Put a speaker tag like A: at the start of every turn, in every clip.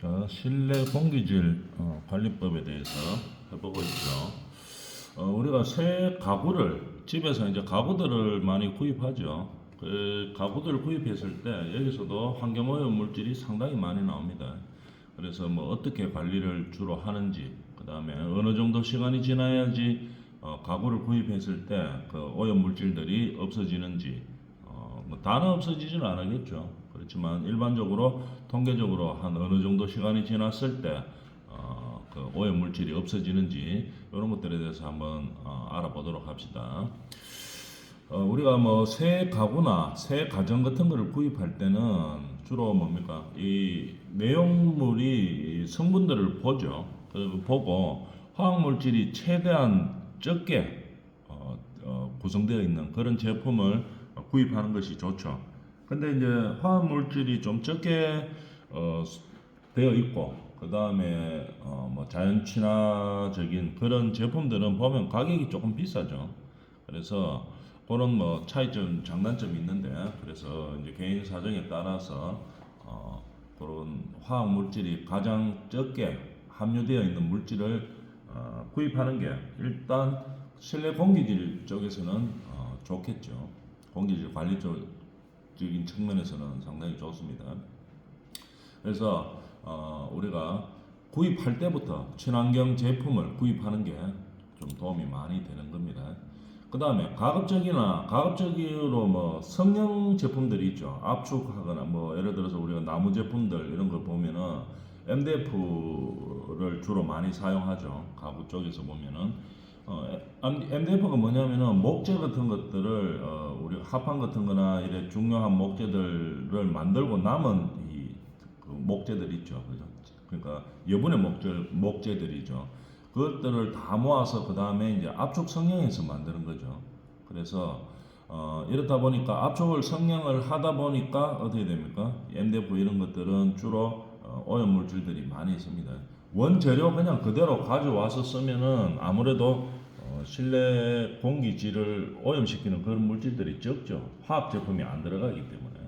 A: 자, 실내 공기질 관리법에 대해서 해보고 있죠. 우리가 새 가구를 집에서 이제 가구들을 많이 구입하죠. 그 가구들을 구입했을 때 여기서도 환경오염 물질이 상당히 많이 나옵니다. 그래서 뭐 어떻게 관리를 주로 하는지, 그 다음에 어느 정도 시간이 지나야지 가구를 구입했을 때 그 오염 물질들이 없어지는지, 뭐 다는 없어지지는 않겠죠. 그렇지만 일반적으로 통계적으로 한 어느 정도 시간이 지났을 때 그 오염 물질이 없어지는지 이런 것들에 대해서 한번 알아보도록 합시다. 우리가 뭐 새 가구나 새 가전 같은 거를 구입할 때는 주로 뭡니까? 이 내용물이 성분들을 보죠. 그리고 보고 화학 물질이 최대한 적게 구성되어 있는 그런 제품을 구입하는 것이 좋죠. 근데 이제 화학 물질이 좀 적게 되어 있고, 그 다음에 뭐 자연 친화적인 그런 제품들은 보면 가격이 조금 비싸죠. 그래서 그런 뭐 차이점, 장단점이 있는데, 그래서 이제 개인 사정에 따라서 그런 화학 물질이 가장 적게 함유되어 있는 물질을 구입하는 게 일단 실내 공기질 쪽에서는 좋겠죠. 공기질 관리 쪽적인 측면에서는 상당히 좋습니다. 그래서 우리가 구입할 때부터 친환경 제품을 구입하는 게 좀 도움이 많이 되는 겁니다. 그 다음에 가급적으로 뭐 성형 제품들이 있죠. 압축하거나 뭐 예를 들어서 우리가 나무 제품들 이런 걸 보면은 MDF를 주로 많이 사용하죠. 가구 쪽에서 보면은 MDF가 뭐냐면은 목재 같은 것들을 우리가 합판 같은 거나 이래 중요한 목재들을 만들고 남은 그 목재들 있죠. 그죠? 그러니까 여분의 목재들이죠. 그것들을 다 모아서 그 다음에 이제 압축 성형해서 만드는 거죠. 그래서 이렇다 보니까 압축을 성형을 하다 보니까 어떻게 됩니까? MDF 이런 것들은 주로 오염 물질들이 많이 있습니다. 원재료 그냥 그대로 가져와서 쓰면은 아무래도 실내 공기질을 오염시키는 그런 물질들이 적죠. 화학 제품이 안 들어가기 때문에.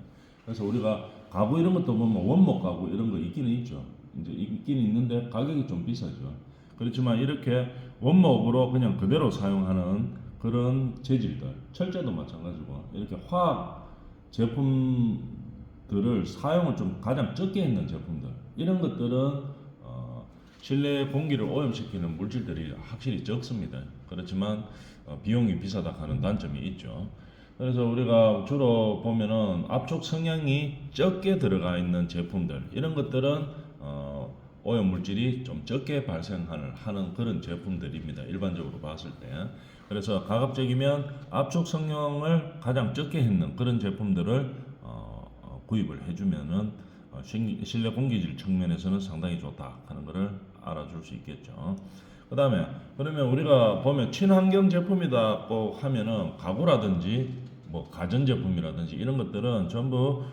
A: 그래서 우리가 가구 이런 것도 보면 원목 가구 이런 거 있기는 있죠. 이제 있긴 있는데 가격이 좀 비싸죠. 그렇지만 이렇게 원목으로 그냥 그대로 사용하는 그런 재질들, 철제도 마찬가지고 이렇게 화학 제품들을 사용을 좀 가장 적게 했는 제품들 이런 것들은 실내 공기를 오염시키는 물질들이 확실히 적습니다. 그렇지만 비용이 비싸다 하는 단점이 있죠. 그래서 우리가 주로 보면은 압축 성향이 적게 들어가 있는 제품들 이런 것들은 오염 물질이 좀 적게 발생하는 그런 제품들입니다. 일반적으로 봤을 때. 그래서 가급적이면 압축 성형을 가장 적게 했는 그런 제품들을 구입을 해주면은 실내 공기질 측면에서는 상당히 좋다 하는 것을 알아줄 수 있겠죠. 그 다음에 그러면 우리가 보면 친환경 제품이다고 하면은 가구라든지 뭐 가전제품이라든지 이런 것들은 전부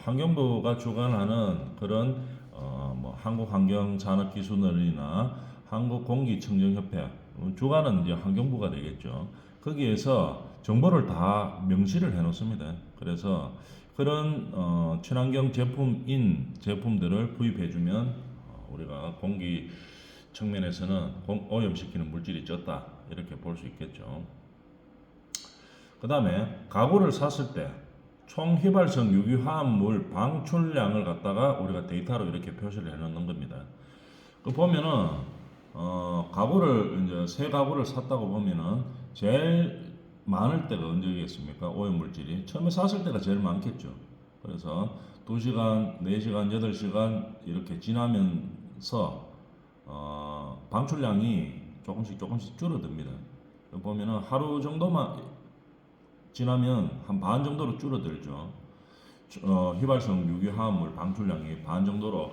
A: 환경부가 주관하는 그런 뭐 한국환경산업기술원이나 한국공기청정협회 주관은 이제 환경부가 되겠죠. 거기에서 정보를 다 명시를 해놓습니다. 그래서 그런 친환경 제품인 제품들을 구입해주면 우리가 공기 측면에서는 오염시키는 물질이 적다 이렇게 볼 수 있겠죠. 그 다음에 가구를 샀을 때 총 휘발성 유기화합물 방출량을 갖다가 우리가 데이터로 이렇게 표시를 해놓는 겁니다. 그 보면은 가구를 이제 새 가구를 샀다고 보면은 제일 많을 때가 언제겠습니까? 오염물질이 처음에 샀을 때가 제일 많겠죠. 그래서 2시간, 4시간, 8시간 이렇게 지나면서 방출량이 조금씩 줄어듭니다. 보면은 하루 정도만 지나면 한 반 정도로 줄어들죠. 휘발성 유기화합물 방출량이 반 정도로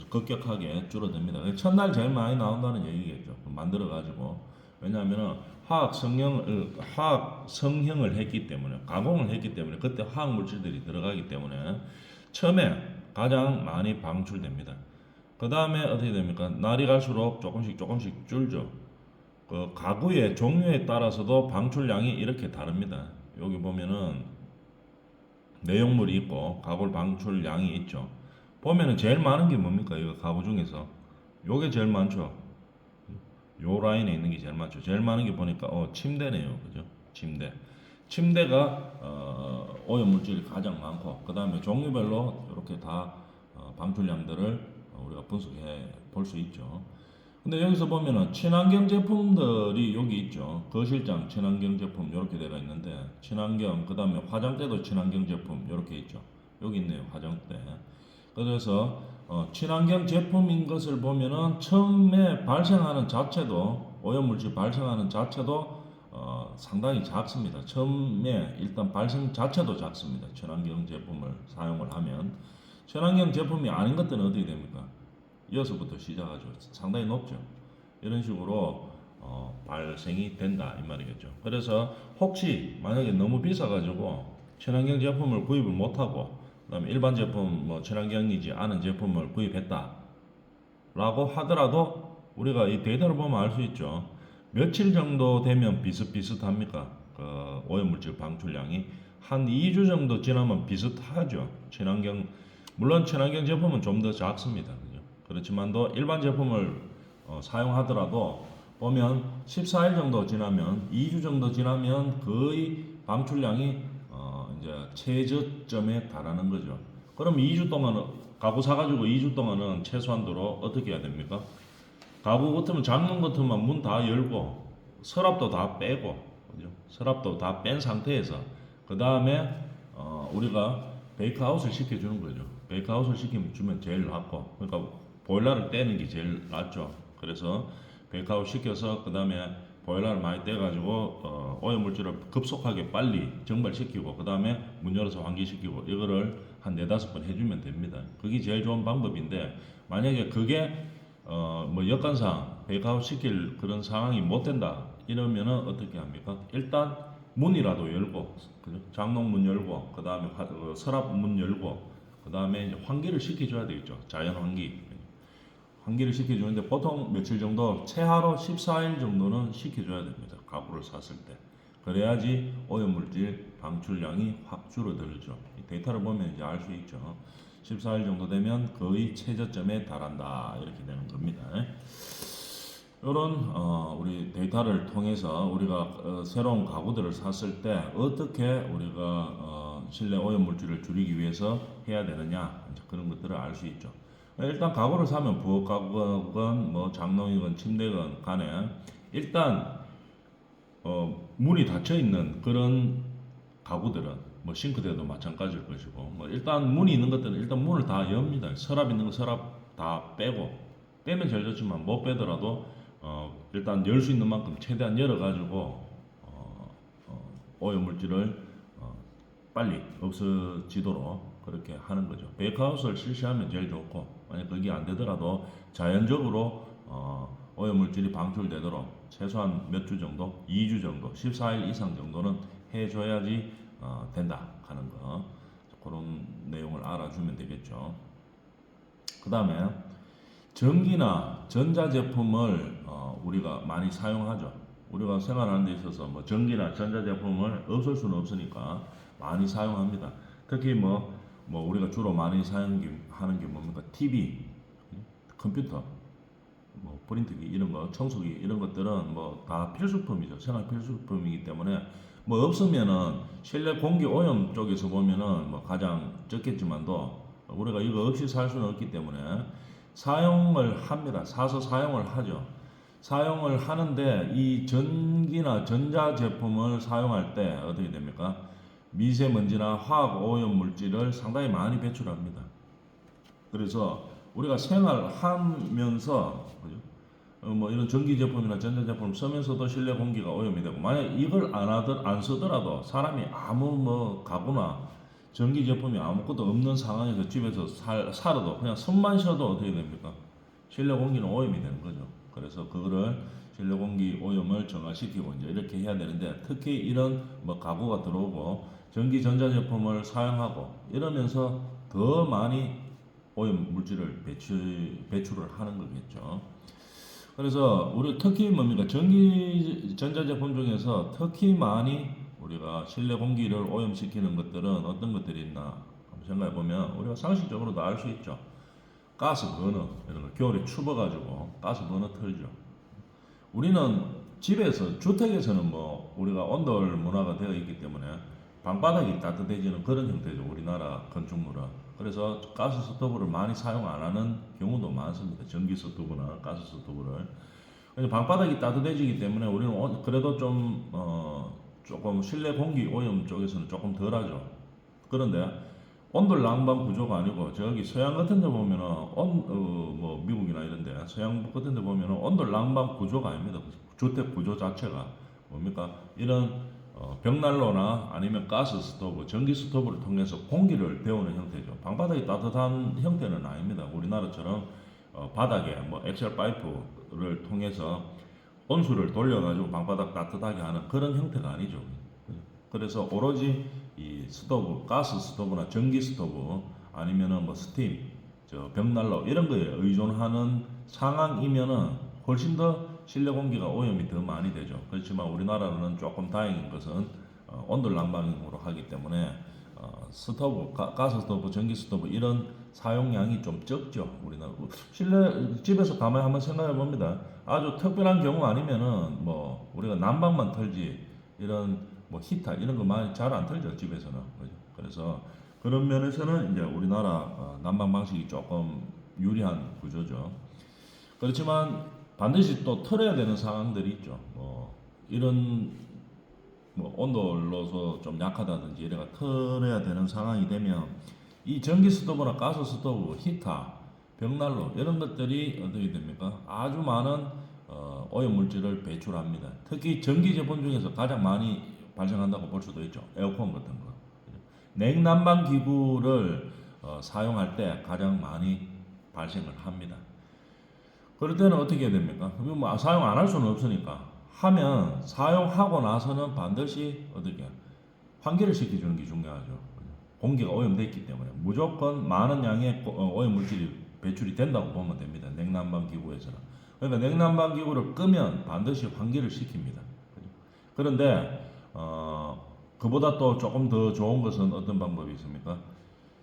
A: 급격하게 줄어듭니다. 첫날 제일 많이 나온다는 얘기겠죠. 만들어 가지고 왜냐하면 화학 성형을 했기 때문에 가공을 했기 때문에 그때 화학 물질들이 들어가기 때문에 처음에 가장 많이 방출됩니다. 그 다음에 어떻게 됩니까? 날이 갈수록 조금씩 줄죠. 그 가구의 종류에 따라서도 방출량이 이렇게 다릅니다. 여기 보면은 내용물이 있고 가골 방출량이 있죠. 보면은 제일 많은 게 뭡니까? 이거 가구 중에서 요게 제일 많죠. 요 라인에 있는 게 제일 많죠. 제일 많은 게 보니까 침대네요, 그죠? 침대가 오염 물질이 가장 많고, 그 다음에 종류별로 이렇게 다 방출량들을 우리가 분석해 볼 수 있죠. 근데 여기서 보면은 친환경 제품들이 여기 있죠. 거실장 친환경 제품 이렇게 되어 있는데, 친환경, 그 다음에 화장대도 친환경 제품 이렇게 있죠. 여기 있네요, 화장대. 그래서 친환경 제품인 것을 보면은 처음에 발생하는 자체도, 오염물질 발생하는 자체도 상당히 작습니다. 처음에 일단 발생 자체도 작습니다. 친환경 제품을 사용을 하면. 친환경 제품이 아닌 것들은 어떻게 됩니까? 이어서부터 시작하죠. 상당히 높죠. 이런 식으로 발생이 된다 이 말이겠죠. 그래서 혹시 만약에 너무 비싸가지고 친환경 제품을 구입을 못하고, 그다음에 일반 제품 뭐 친환경이지 않은 제품을 구입했다라고 하더라도 우리가 이 데이터를 보면 알 수 있죠. 며칠 정도 되면 비슷비슷합니까? 그 오염물질 방출량이 한 2주 정도 지나면 비슷하죠. 물론 친환경 제품은 좀 더 작습니다. 그죠? 그렇지만도 일반 제품을 사용하더라도 보면 14일 정도 지나면, 2주 정도 지나면 거의 방출량이 이제 최저점에 달하는 거죠. 그럼 2주 동안 가구 사가지고 2주 동안은 최소한도로 어떻게 해야 됩니까? 가구 같으면 장롱 같으면 문 다 열고 서랍도 다 빼고, 그죠? 서랍도 다 뺀 상태에서 그 다음에 우리가 베이크아웃을 시켜주는 거죠. 베이크아웃을 시키면 제일 낫고, 그러니까 보일러를 떼는 게 제일 낫죠. 그래서 베이크아웃 시켜서 그 다음에 보일러를 많이 떼가지고 오염물질을 급속하게 빨리 증발시키고, 그 다음에 문 열어서 환기시키고, 이거를 한 4-5번 해주면 됩니다. 그게 제일 좋은 방법인데, 만약에 그게 뭐 여건상 베이크아웃 시킬 그런 상황이 못 된다 이러면은 어떻게 합니까? 일단 문이라도 열고, 그죠? 장롱 문 열고, 그 다음에 서랍 문 열고, 그 다음에 이제 환기를 시켜줘야 되겠죠. 자연 환기를 시켜주는데 보통 며칠 정도, 최하로 14일 정도는 시켜줘야 됩니다. 가구를 샀을 때. 그래야지 오염물질 방출량이 확 줄어들죠. 이 데이터를 보면 이제 알 수 있죠. 14일 정도 되면 거의 최저점에 달한다 이렇게 되는 겁니다. 이런 우리 데이터를 통해서 우리가 새로운 가구들을 샀을 때 어떻게 우리가 실내 오염물질을 줄이기 위해서 해야 되느냐, 그런 것들을 알 수 있죠. 일단 가구를 사면 부엌 가구건 뭐 장롱이건 침대건 간에 일단 문이 닫혀 있는 그런 가구들은, 뭐 싱크대도 마찬가지일 것이고, 뭐 일단 문이 있는 것들은 일단 문을 다 엽니다. 서랍 있는 거 서랍 다 빼면 제일 좋지만 못 빼더라도 일단 열 수 있는 만큼 최대한 열어가지고 오염물질을 빨리 없어지도록 그렇게 하는 거죠. 베이크아웃을 실시하면 제일 좋고, 만약 그게 안 되더라도 자연적으로 오염물질이 방출되도록 최소한 몇 주 정도, 2주 정도, 14일 이상 정도는 해줘야지 된다 하는 거, 그런 내용을 알아주면 되겠죠. 그 다음에 전기나 전자제품을 우리가 많이 사용하죠. 우리가 생활하는 데 있어서 뭐 전기나 전자제품을 없을 수는 없으니까 많이 사용합니다. 특히 뭐 우리가 주로 많이 사용하는 게 뭡니까? TV, 컴퓨터, 뭐 프린트기 이런 거, 청소기 이런 것들은 뭐 다 필수품이죠. 생활 필수품이기 때문에 뭐 없으면은 실내 공기 오염 쪽에서 보면은 뭐 가장 적겠지만도 우리가 이거 없이 살 수는 없기 때문에 사용을 합니다. 사서 사용을 하죠. 사용을 하는데 이 전기나 전자 제품을 사용할 때 어떻게 됩니까? 미세먼지나 화학 오염 물질을 상당히 많이 배출합니다. 그래서 우리가 생활하면서, 그죠? 뭐 이런 전기 제품이나 전자 제품을 쓰면서도 실내 공기가 오염이 되고, 만약 이걸 안 쓰더라도 사람이 아무 뭐 가구나 전기 제품이 아무것도 없는 상황에서 집에서 살아도 그냥 숨만 쉬어도 어떻게 됩니까? 실내 공기는 오염이 되는 거죠. 그래서 그거를 실내 공기 오염을 정화시키고 이제 이렇게 해야 되는데, 특히 이런 뭐 가구가 들어오고 전기 전자 제품을 사용하고 이러면서 더 많이 오염 물질을 배출을 하는 거겠죠. 그래서 우리 특히 뭡니까? 전기 전자제품 중에서 특히 많이 우리가 실내 공기를 오염시키는 것들은 어떤 것들이 있나 한번 생각해 보면 우리가 상식적으로도 알 수 있죠. 가스 버너 이런 거 겨울에 추워가지고 가스 버너 틀죠. 우리는 집에서 주택에서는 뭐 우리가 온돌 문화가 되어 있기 때문에 방바닥이 따뜻해지는 그런 형태죠. 우리나라 건축물은. 그래서 가스 스토브를 많이 사용 안 하는 경우도 많습니다. 전기 스토브나 가스 스토브를. 그래서 방바닥이 따뜻해지기 때문에 우리는 그래도 좀 조금 실내 공기 오염 쪽에서는 조금 덜하죠. 그런데 온돌 난방 구조가 아니고 저기 서양 같은 데 보면은 뭐 미국이나 이런 데 서양 같은 데 보면은 온돌 난방 구조가 아닙니다. 주택 구조 자체가 뭡니까? 이런 벽난로나 아니면 가스 스토브, 전기 스토브를 통해서 공기를 데우는 형태죠. 방바닥이 따뜻한 형태는 아닙니다. 우리나라처럼 바닥에 뭐 엑셀 파이프를 통해서 온수를 돌려가지고 방바닥 따뜻하게 하는 그런 형태가 아니죠. 그래서 오로지 이 스토브, 가스 스토브나 전기 스토브 아니면은 뭐 스팀, 벽난로 이런 거에 의존하는 상황이면은 훨씬 더 실내 공기가 오염이 더 많이 되죠. 그렇지만 우리나라는 조금 다행인 것은 온돌 난방으로 하기 때문에 스토브, 가스 스토브, 전기 스토브 이런 사용량이 좀 적죠. 우리나라 실내 집에서 가만히 한번 생각해 봅니다. 아주 특별한 경우 아니면은 뭐 우리가 난방만 틀지 이런 뭐 히터 이런 거 많이 잘 안 틀죠 집에서는. 그죠? 그래서 그런 면에서는 이제 우리나라 난방 방식이 조금 유리한 구조죠. 그렇지만 반드시 또 틀어야 되는 상황들이 있죠. 뭐 이런 뭐 온돌로서 좀 약하다든지 이래가 틀어야 되는 상황이 되면 이 전기 스토브나 가스 스토브, 히터, 벽난로 이런 것들이 어떻게 됩니까? 아주 많은 오염 물질을 배출합니다. 특히 전기 제품 중에서 가장 많이 발생한다고 볼 수도 있죠. 에어컨 같은 거. 냉난방 기구를 사용할 때 가장 많이 발생을 합니다. 그럴 때는 어떻게 해야 됩니까? 뭐 사용 안 할 수는 없으니까 하면 사용하고 나서는 반드시 어떻게 환기를 시켜주는 게 중요하죠. 공기가 오염됐기 때문에 무조건 많은 양의 오염 물질이 배출이 된다고 보면 됩니다. 냉난방 기구에서는. 그러니까 냉난방 기구를 끄면 반드시 환기를 시킵니다. 그런데 그보다 또 조금 더 좋은 것은 어떤 방법이 있습니까?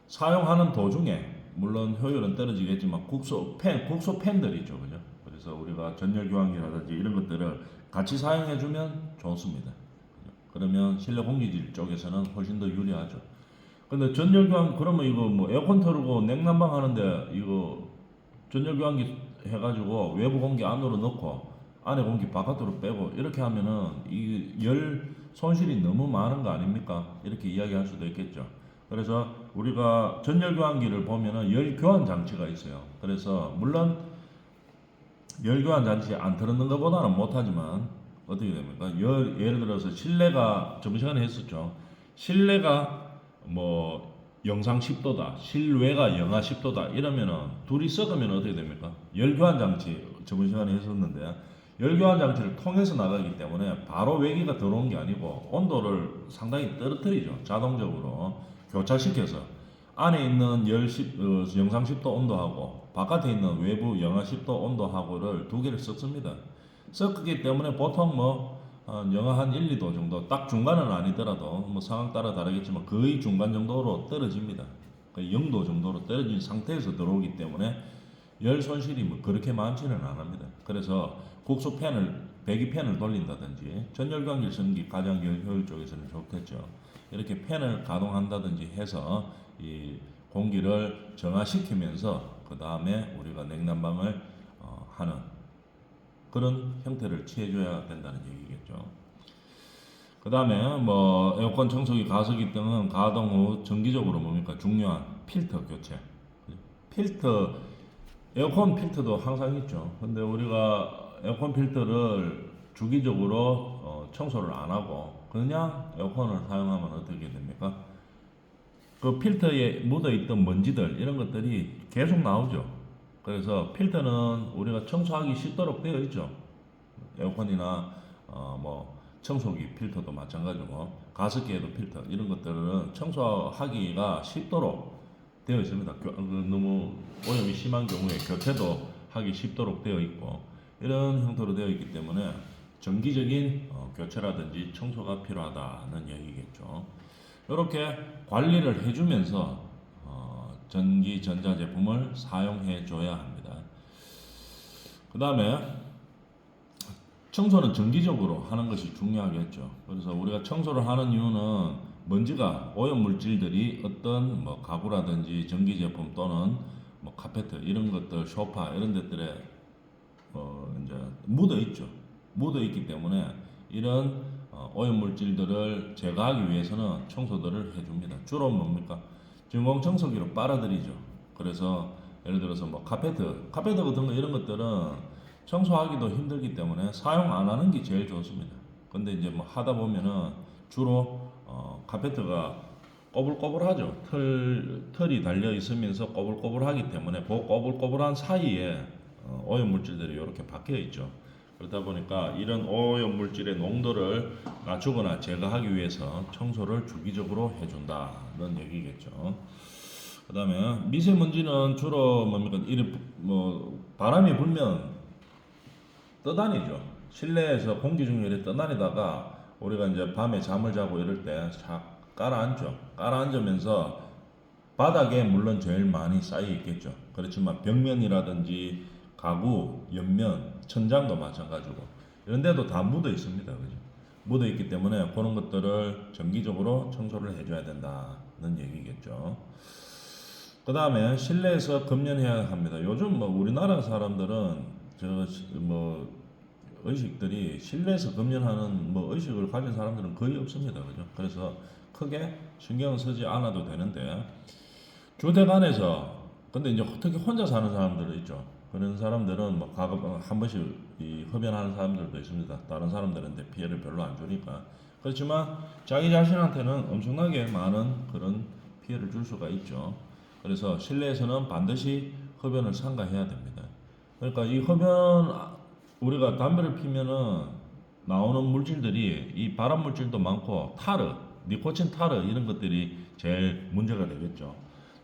A: 사용하는 도중에 물론 효율은 떨어지겠지만 국소 팬들 있죠, 그죠? 그래서 우리가 전열 교환기라든지 이런 것들을 같이 사용해주면 좋습니다. 그러면 실내 공기질 쪽에서는 훨씬 더 유리하죠. 근데 전열 교환 그러면 이거 뭐 에어컨 틀고 냉난방 하는데 이거 전열 교환기 해가지고 외부 공기 안으로 넣고 안에 공기 바깥으로 빼고 이렇게 하면은 이 열 손실이 너무 많은 거 아닙니까? 이렇게 이야기할 수도 있겠죠. 그래서 우리가 전열 교환기를 보면은 열 교환 장치가 있어요. 그래서 물론 열 교환 장치 안 틀는 것보다는 못하지만 어떻게 됩니까? 예를 들어서 실내가 저번 시간에 했었죠. 실내가 뭐 영상 10도다, 실외가 영하 10도다 이러면은 둘이 섞으면 어떻게 됩니까? 열 교환 장치 저번 시간에 했었는데 열 교환 장치를 통해서 나가기 때문에 바로 외기가 들어온 게 아니고 온도를 상당히 떨어뜨리죠. 자동적으로 교차시켜서 안에 있는 영상 10도 온도하고 바깥에 있는 외부 영하 10도 온도하고를 두 개를 섞습니다. 섞기 때문에 보통 뭐 영하 한 1, 2도 정도 딱 중간은 아니더라도 뭐 상황 따라 다르겠지만 거의 중간 정도로 떨어집니다. 거의 0도 정도로 떨어진 상태에서 들어오기 때문에 열 손실이 뭐 그렇게 많지는 않습니다. 그래서 국수 배기 팬을 돌린다든지 전열광기를 쓰는 게 가장 효율 쪽에서는 좋겠죠. 이렇게 팬을 가동한다든지 해서 이 공기를 정화시키면서 그 다음에 우리가 냉난방을 하는 그런 형태를 취해줘야 된다는 얘기겠죠. 그 다음에 뭐 에어컨 청소기, 가습기 등은 가동 후 정기적으로 뭡니까 중요한 필터 교체. 에어컨 필터도 항상 있죠. 근데 우리가 에어컨 필터를 주기적으로 청소를 안 하고 그냥 에어컨을 사용하면 어떻게 됩니까? 그 필터에 묻어있던 먼지들 이런 것들이 계속 나오죠. 그래서 필터는 우리가 청소하기 쉽도록 되어 있죠. 에어컨이나 뭐 청소기 필터도 마찬가지고 가습기에도 필터 이런 것들은 청소하기가 쉽도록 되어 있습니다. 너무 오염이 심한 경우에 교체도 하기 쉽도록 되어 있고 이런 형태로 되어 있기 때문에 정기적인 교체라든지 청소가 필요하다는 얘기겠죠. 이렇게 관리를 해주면서 전기 전자 제품을 사용해 줘야 합니다. 그 다음에 청소는 정기적으로 하는 것이 중요하겠죠. 그래서 우리가 청소를 하는 이유는 먼지가 오염 물질들이 어떤 뭐 가구라든지 전기 제품 또는 뭐 카페트 이런 것들, 소파 이런 데들에 이제 묻어 있죠. 묻어 있기 때문에 이런 오염 물질들을 제거하기 위해서는 청소들을 해줍니다. 주로 뭡니까? 진공 청소기로 빨아들이죠. 그래서 예를 들어서 뭐 카페트 같은 거 이런 것들은 청소하기도 힘들기 때문에 사용 안 하는 게 제일 좋습니다. 근데 이제 뭐 하다 보면은 주로 카페트가 꼬불꼬불하죠. 털이 달려 있으면서 꼬불꼬불하기 때문에 그 꼬불꼬불한 사이에 오염 물질들이 이렇게 박혀 있죠. 그러다 보니까 이런 오염 물질의 농도를 낮추거나 제거하기 위해서 청소를 주기적으로 해준다는 얘기겠죠. 그다음에 미세먼지는 주로 뭡니까? 이런 뭐 바람이 불면 떠다니죠. 실내에서 공기 중에 이렇게 떠다니다가 우리가 이제 밤에 잠을 자고 이럴 때 깔아앉죠. 깔아앉으면서 바닥에 물론 제일 많이 쌓여 있겠죠. 그렇지만 벽면이라든지 가구, 옆면, 천장도 마찬가지고 이런 데도 다 묻어 있습니다. 그죠? 묻어 있기 때문에 그런 것들을 정기적으로 청소를 해줘야 된다는 얘기겠죠. 그 다음에 실내에서 금연해야 합니다. 요즘 뭐 우리나라 사람들은 뭐 의식들이 실내에서 금연하는 뭐 의식을 가진 사람들은 거의 없습니다. 그죠? 그래서 크게 신경 쓰지 않아도 되는데 주택 안에서 근데 이제 특히 혼자 사는 사람들 있죠. 그런 사람들은 뭐 가끔 한 번씩 이 흡연하는 사람들도 있습니다. 다른 사람들한테 피해를 별로 안 주니까. 그렇지만 자기 자신한테는 엄청나게 많은 그런 피해를 줄 수가 있죠. 그래서 실내에서는 반드시 흡연을 삼가해야 됩니다. 그러니까 이 흡연 우리가 담배를 피면은 나오는 물질들이 이 발암 물질도 많고 타르, 니코틴 타르 이런 것들이 제일 문제가 되겠죠.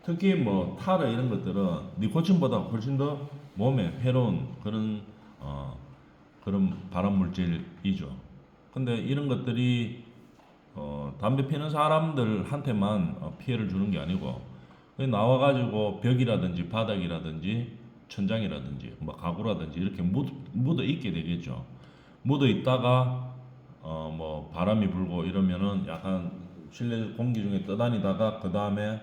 A: 특히 뭐 타르 이런 것들은 니코틴보다 훨씬 더 몸에 해로운 그런 발암 물질이죠. 근데 이런 것들이 담배 피는 사람들한테만 피해를 주는 게 아니고 나와가지고 벽이라든지 바닥이라든지 천장이라든지 뭐 가구라든지 이렇게 묻어 있게 되겠죠. 묻어 있다가 뭐 바람이 불고 이러면은 약간 실내 공기 중에 떠다니다가 그 다음에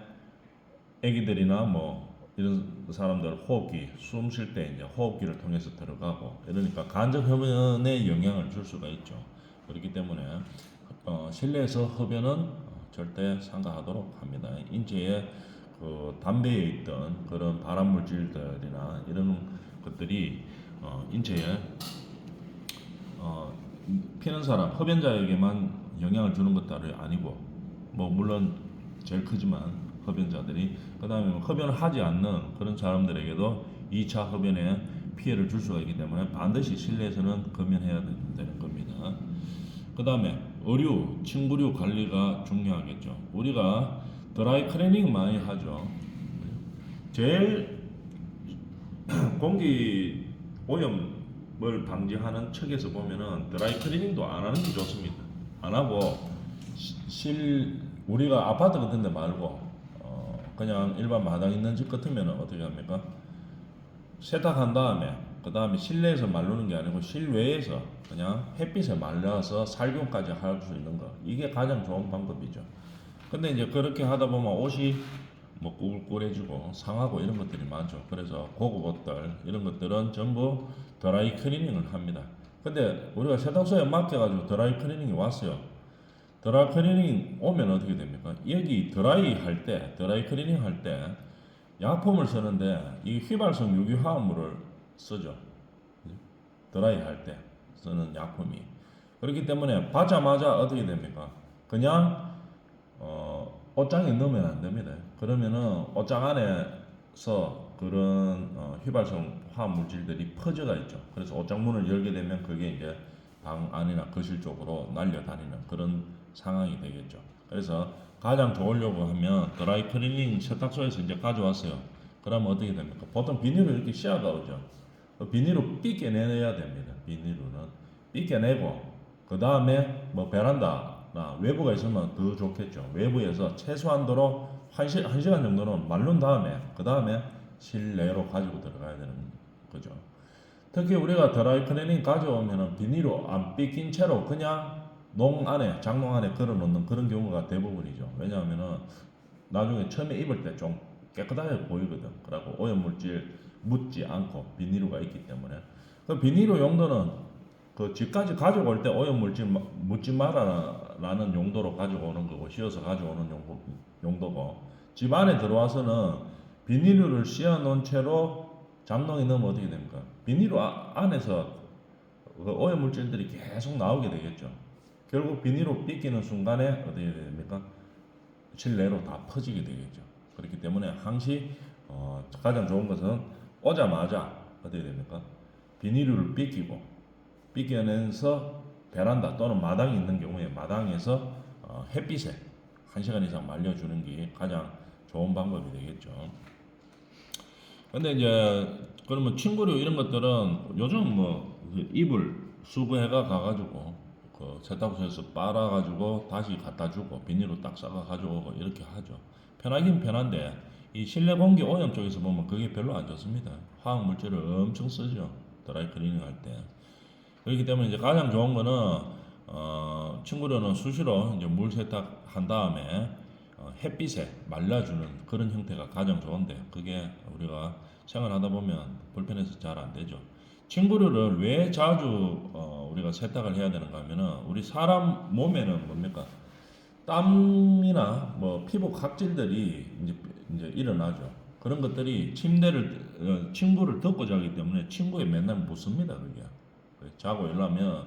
A: 애기들이나 뭐 이런 사람들 호흡기 숨 쉴 때 이제 호흡기를 통해서 들어가고 이러니까 간접 흡연에 영향을 줄 수가 있죠. 그렇기 때문에 실내에서 흡연은 절대 삼가하도록 합니다. 인체에 그 담배에 있던 그런 발암 물질들이나 이런 것들이 인체에 피는 사람 흡연자에게만 영향을 주는 것들이 아니고 뭐 물론 제일 크지만 흡연자들이 그 다음에 흡연을 하지 않는 그런 사람들에게도 2차 흡연에 피해를 줄 수가 있기 때문에 반드시 실내에서는 금연해야 되는 겁니다. 그 다음에 의류, 침구류 관리가 중요하겠죠. 우리가 드라이 클리닝 많이 하죠. 제일 공기 오염을 방지하는 측에서 보면은 드라이 클리닝도 안 하는 게 좋습니다. 안 하고 우리가 아파트 같은 데 말고 그냥 일반 마당 있는 집 같으면 어떻게 합니까? 세탁한 다음에 그 다음에 실내에서 말르는 게 아니고 실외에서 그냥 햇빛에 말려서 살균까지 할 수 있는 거 이게 가장 좋은 방법이죠. 근데 이제 그렇게 하다 보면 옷이 뭐 꾸불꾸해지고 상하고 이런 것들이 많죠. 그래서 고급 옷들 이런 것들은 전부 드라이 클리닝을 합니다. 근데 우리가 세탁소에 맡겨가지고 드라이 클리닝이 왔어요. 드라이 클리닝 오면 어떻게 됩니까? 여기 드라이 클리닝 할 때 약품을 쓰는데 이 휘발성 유기화합물을 쓰죠. 드라이 할 때 쓰는 약품이. 그렇기 때문에 받자마자 어떻게 됩니까? 그냥 옷장에 넣으면 안 됩니다. 그러면은 옷장 안에서 그런 휘발성 화학 물질들이 퍼져가 있죠. 그래서 옷장 문을 열게 되면 그게 이제 방 안이나 거실 쪽으로 날려다니는 그런 상황이 되겠죠. 그래서 가장 좋으려고 하면 드라이 클리닝 세탁소에서 이제 가져왔어요. 그러면 어떻게 됩니까? 보통 비닐을 이렇게 씌어가 오죠. 그 비닐을 삐껴내야 됩니다. 비닐로는 삐껴내고 그 다음에 뭐 베란다나 외부가 있으면 더 좋겠죠. 외부에서 최소한도로 한 시간 정도는 말른 다음에 그 다음에 실내로 가지고 들어가야 되는 거죠. 특히 우리가 드라이 클리닝 가져오면은 비닐로 안 삐낀 채로 그냥 농 안에 장롱 안에 걸어 놓는 그런 경우가 대부분이죠. 왜냐하면은 나중에 처음에 입을 때 좀 깨끗하게 보이거든. 그리고 오염물질 묻지 않고 비닐로가 있기 때문에 그 비닐로 용도는 그 집까지 가져올 때 오염물질 묻지 마라라는 용도로 가져오는 거고 씌워서 가져오는 용도고 집 안에 들어와서는 비닐을 씌워 놓은 채로 장롱에 넣으면 어떻게 됩니까? 비닐 안에서 그 오염물질들이 계속 나오게 되겠죠. 결국 비닐로 삐끼는 순간에 어떻게 됩니까? 실내로 다 퍼지게 되겠죠. 그렇기 때문에 항시 가장 좋은 것은 오자마자 어떻게 됩니까? 비닐을 삐껴내서 베란다 또는 마당이 있는 경우에 마당에서 햇빛에 1시간 이상 말려주는 게 가장 좋은 방법이 되겠죠. 근데 이제 그러면 침구류 이런 것들은 요즘 뭐 이불 수거해가 가가지고 그 세탁소에서 빨아가지고 다시 갖다 주고 비닐로 딱 싸가 가지고 이렇게 하죠. 편하긴 편한데 이 실내 공기 오염 쪽에서 보면 그게 별로 안 좋습니다. 화학 물질을 엄청 쓰죠. 드라이 클리닝 할 때. 그렇기 때문에 이제 가장 좋은 거는 침구류는 수시로 이제 물 세탁한 다음에 햇빛에 말려주는 그런 형태가 가장 좋은데 그게 우리가 생활하다 보면 불편해서 잘 안 되죠. 침구류를 왜 자주 우리가 세탁을 해야 되는가 하면은 우리 사람 몸에는 뭡니까? 땀이나 뭐 피부 각질들이 이제 일어나죠. 그런 것들이 침구를 덮고 자기 때문에 침구에 맨날 묻습니다. 그게 자고 일어나면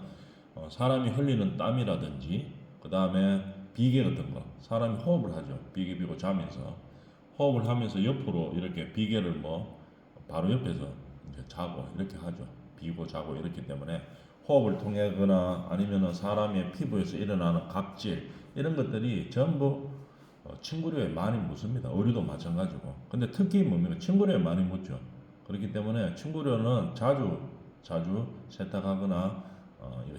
A: 사람이 흘리는 땀이라든지 그 다음에 비계 같은 거 사람이 호흡을 하죠. 비계 비고 자면서 호흡을 하면서 옆으로 이렇게 비계를 뭐 바로 옆에서 이제 자고 이렇게 하죠. 비고 자고 이렇기 때문에 호흡을 통하거나 아니면은 사람의 피부에서 일어나는 각질 이런 것들이 전부 침구류에 많이 묻습니다. 의류도 마찬가지고. 근데 특히 뭡니까? 침구류에 많이 묻죠. 그렇기 때문에 침구류는 자주 세탁하거나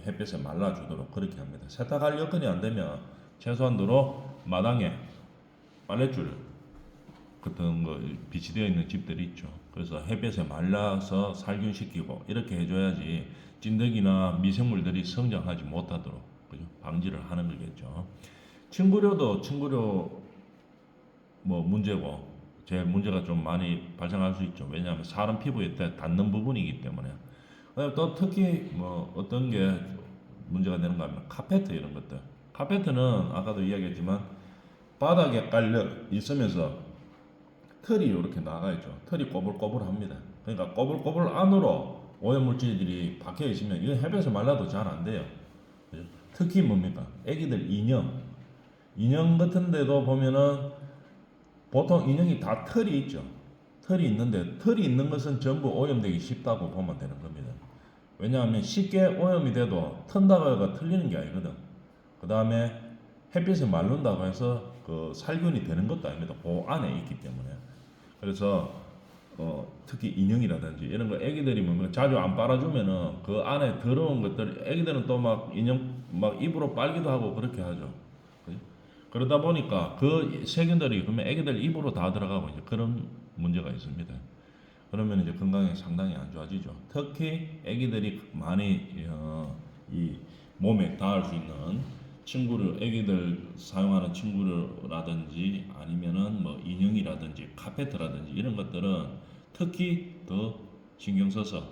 A: 햇볕에 말라주도록 그렇게 합니다. 세탁할 여건이 안 되면 최소한도로 마당에 빨랫줄 같은 거 비치되어 있는 집들이 있죠. 그래서 햇볕에 말라서 살균시키고 이렇게 해줘야지 찐득이나 미생물들이 성장하지 못하도록 그죠? 방지를 하는 거겠죠. 침구류 뭐 문제고 제일 문제가 좀 많이 발생할 수 있죠. 왜냐하면 사람 피부에 닿는 부분이기 때문에. 또 특히 뭐 어떤 게 문제가 되는가 하면 카페트 이런 것들. 카페트는 아까도 이야기했지만 바닥에 깔려 있으면서 털이 이렇게 나가 있죠. 털이 꼬불꼬불합니다. 그러니까 꼬불꼬불 안으로 오염물질들이 박혀 있으면 이건 햇볕에 말라도 잘 안 돼요. 특히 뭡니까? 애기들 인형 같은 데도 보면은 보통 인형이 다 털이 있죠. 털이 있는데 털이 있는 것은 전부 오염되기 쉽다고 보면 되는 겁니다. 왜냐하면 쉽게 오염이 돼도 턴다가 틀리는 게 아니거든. 그 다음에 햇빛에 마른다고 해서 그 살균이 되는 것도 아닙니다. 그 안에 있기 때문에. 그래서 특히 인형이라든지 이런 거 애기들이 뭐 자주 안 빨아주면은 그 안에 더러운 것들 애기들은 또 막 인형 막 입으로 빨기도 하고 그렇게 하죠. 그죠? 그러다 보니까 그 세균들이 그러면 애기들 입으로 다 들어가고 이제 그런 문제가 있습니다. 그러면 이제 건강에 상당히 안 좋아지죠. 특히 애기들이 많이 이 몸에 닿을 수 있는 침구류, 애기들 사용하는 침구류라든지 아니면은 뭐 인형이라든지 카페트라든지 이런 것들은 특히 더 신경 써서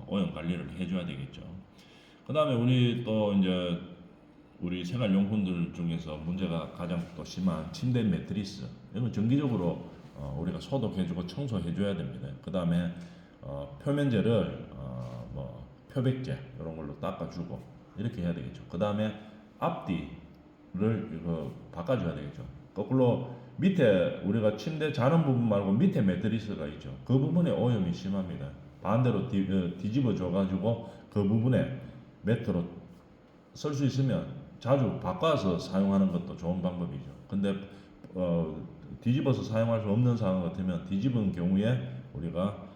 A: 오염 관리를 해줘야 되겠죠. 그 다음에 우리 또 이제 우리 생활용품들 중에서 문제가 가장 또 심한 침대 매트리스 이건 정기적으로 우리가 소독해주고 청소해줘야 됩니다. 그 다음에 표면재를 뭐 표백제 이런 걸로 닦아주고 이렇게 해야 되겠죠. 그 다음에 앞뒤를 이거 바꿔줘야 되겠죠. 거꾸로 밑에 우리가 침대 자는 부분 말고 밑에 매트리스가 있죠. 그 부분에 오염이 심합니다. 반대로 뒤집어 줘가지고 그 부분에 매트로 쓸 수 있으면 자주 바꿔서 사용하는 것도 좋은 방법이죠. 근데 뒤집어서 사용할 수 없는 상황 같으면 뒤집은 경우에 우리가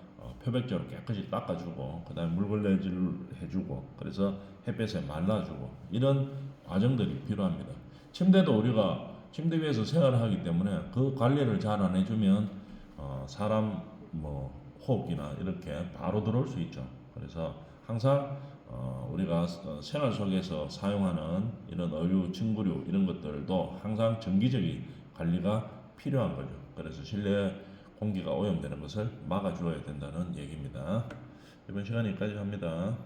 A: 표백제로 깨끗이 닦아주고 그 다음에 물걸레질을 해주고 그래서 햇볕에 말라주고 이런 과정들이 필요합니다. 침대도 우리가 침대 위에서 생활을 하기 때문에 그 관리를 잘 안 해주면 사람 뭐 호흡기나 이렇게 바로 들어올 수 있죠. 그래서 항상 우리가 생활 속에서 사용하는 이런 어유, 침구류 이런 것들도 항상 정기적인 관리가 필요한 거죠. 그래서 실내 공기가 오염되는 것을 막아주어야 된다는 얘기입니다. 이번 시간 여기까지 합니다.